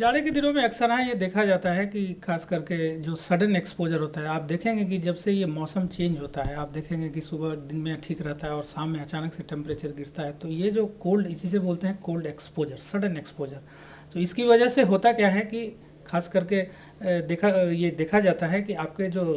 जाड़े के दिनों में अक्सर हाँ ये देखा जाता है कि खास करके जो सडन एक्सपोजर होता है, आप देखेंगे कि जब से ये मौसम चेंज होता है, आप देखेंगे कि सुबह दिन में ठीक रहता है और शाम में अचानक से टेम्परेचर गिरता है, तो ये जो कोल्ड, इसी से बोलते हैं कोल्ड एक्सपोजर, सडन एक्सपोजर। तो इसकी वजह से होता क्या है कि खास करके देखा जाता है कि आपके जो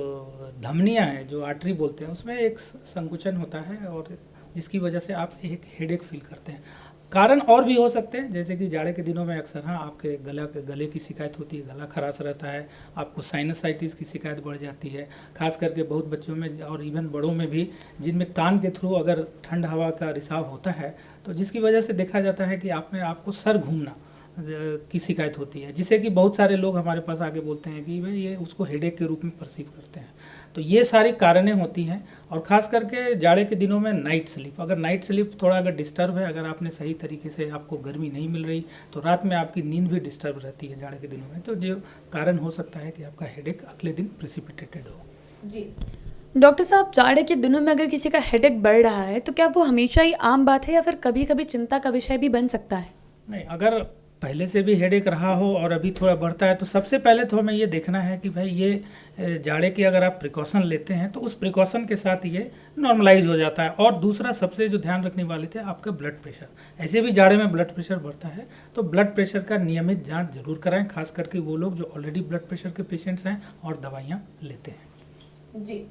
धमनियाँ हैं, जो आर्टरी बोलते हैं, उसमें एक संकुचन होता है और जिसकी वजह से आप एक हेडेक फील करते हैं। कारण और भी हो सकते हैं, जैसे कि जाड़े के दिनों में अक्सर हाँ आपके गले की शिकायत होती है, गला खराश रहता है, आपको साइनसाइटिस की शिकायत बढ़ जाती है, खास करके बहुत बच्चों में और इवन बड़ों में भी, जिनमें कान के थ्रू अगर ठंड हवा का रिसाव होता है, तो जिसकी वजह से देखा जाता है कि आपको सर घूमना की शिकायत होती है, जिसे कि बहुत सारे लोग हमारे पास आके बोलते हैं कि भाई ये उसको हेडेक के रूप में परसीव करते हैं। तो ये सारी कारणें होती हैं। और ख़ास करके जाड़े के दिनों में नाइट स्लीप, अगर नाइट स्लीप थोड़ा अगर डिस्टर्ब है, अगर आपने सही तरीके से, आपको गर्मी नहीं मिल रही, तो रात में आपकी नींद भी डिस्टर्ब रहती है जाड़े के दिनों में, तो जो कारण हो सकता है कि आपका हेडेक अगले दिन प्रेसिपिटेटेड हो। जी डॉक्टर साहब, जाड़े के दिनों में अगर किसी का हेडेक बढ़ रहा है तो क्या वो हमेशा ही आम बात है या फिर कभी कभी चिंता का विषय भी बन सकता है? नहीं, अगर पहले से भी हेडेक रहा हो और अभी थोड़ा बढ़ता है, तो सबसे पहले तो हमें ये देखना है कि भाई ये जाड़े की अगर आप प्रिकॉशन लेते हैं तो उस प्रिकॉशन के साथ ये नॉर्मलाइज हो जाता है। और दूसरा सबसे जो ध्यान रखने वाले थे, आपका ब्लड प्रेशर। ऐसे भी जाड़े में ब्लड प्रेशर बढ़ता है, तो ब्लड प्रेशर का नियमित जांच जरूर कराएं, खास करके वो लोग जो ऑलरेडी ब्लड प्रेशर के पेशेंट्स हैं और दवाइयाँ लेते हैं। जी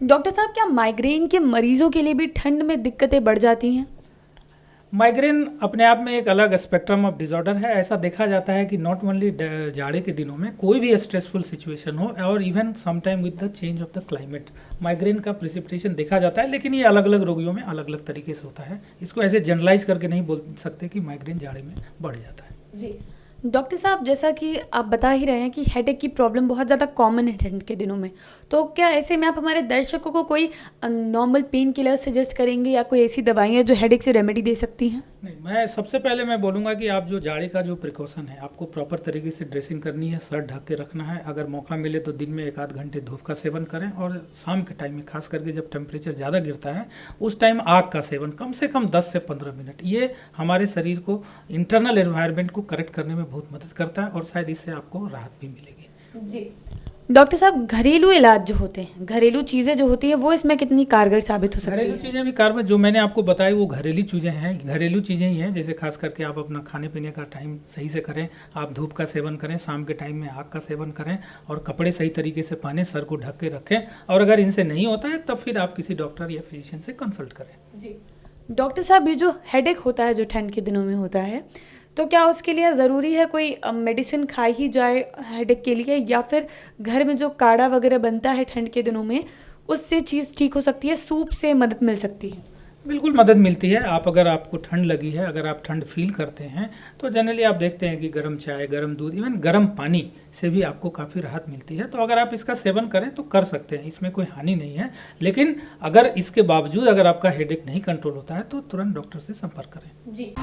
डॉक्टर साहब, क्या माइग्रेन के मरीजों के लिए भी ठंड में दिक्कतें बढ़ जाती हैं? माइग्रेन अपने आप में एक अलग स्पेक्ट्रम ऑफ डिसऑर्डर है। ऐसा देखा जाता है कि नॉट ओनली जाड़े के दिनों में, कोई भी स्ट्रेसफुल सिचुएशन हो और even sometime with the change of the climate, migraine का प्रेसिपिटेशन देखा जाता है। लेकिन ये अलग अलग रोगियों में अलग अलग तरीके से होता है, इसको ऐसे जनरलाइज करके नहीं बोल सकते कि माइग्रेन जाड़े में बढ़ जाता है। जी डॉक्टर साहब, जैसा कि आप बता ही रहे हैं कि हेडेक की प्रॉब्लम बहुत ज़्यादा कॉमन है ठंड के दिनों में, तो क्या ऐसे में आप हमारे दर्शकों को कोई नॉर्मल पेन किलर सजेस्ट करेंगे या कोई ऐसी दवाइयाँ जो हेडेक से रेमेडी दे सकती हैं? नहीं, मैं सबसे पहले मैं बोलूँगा कि आप जो जाड़े का जो प्रिकॉशन है, आपको प्रॉपर तरीके से ड्रेसिंग करनी है, सर ढक के रखना है। अगर मौका मिले तो दिन में 1 आध घंटे धूप का सेवन करें, और शाम के टाइम में खास करके जब टेम्परेचर ज़्यादा गिरता है, उस टाइम आग का सेवन कम से कम 10 से 15 मिनट, ये हमारे शरीर को, इंटरनल एनवायरनमेंट को करेक्ट करने में बहुत मदद करता है और शायद इससे आपको राहत भी मिलेगी। जी डॉक्टर साहब, घरेलू इलाज जो होते हैं, घरेलू चीज़ें जो होती हैं, वो इसमें कितनी कारगर साबित हो सकती है? घरेलू चीज़ें भी कारगर, जो मैंने आपको बताई वो घरेलू चीज़ें हैं, घरेलू चीज़ें ही हैं। जैसे खास करके आप अपना खाने पीने का टाइम सही से करें, आप धूप का सेवन करें, शाम के टाइम में आग का सेवन करें, और कपड़े सही तरीके से पहने, सर को ढक के रखें। और अगर इनसे नहीं होता है तब फिर आप किसी डॉक्टर या फिजिशियन से कंसल्ट करें। जी डॉक्टर साहब, ये जो हेडेक होता है, जो ठंड के दिनों में होता है, तो क्या उसके लिए ज़रूरी है कोई मेडिसिन खाई ही जाए हेडेक के लिए, या फिर घर में जो काढ़ा वगैरह बनता है ठंड के दिनों में, उससे चीज़ ठीक हो सकती है, सूप से मदद मिल सकती है? बिल्कुल मदद मिलती है। अगर आपको ठंड लगी है, अगर आप ठंड फील करते हैं, तो जनरली आप देखते हैं कि गर्म चाय, गर्म दूध, इवन गर्म पानी से भी आपको काफ़ी राहत मिलती है। तो अगर आप इसका सेवन करें तो कर सकते हैं, इसमें कोई हानि नहीं है। लेकिन अगर इसके बावजूद अगर आपका हेडेक नहीं कंट्रोल होता है तो तुरंत डॉक्टर से संपर्क करें। जी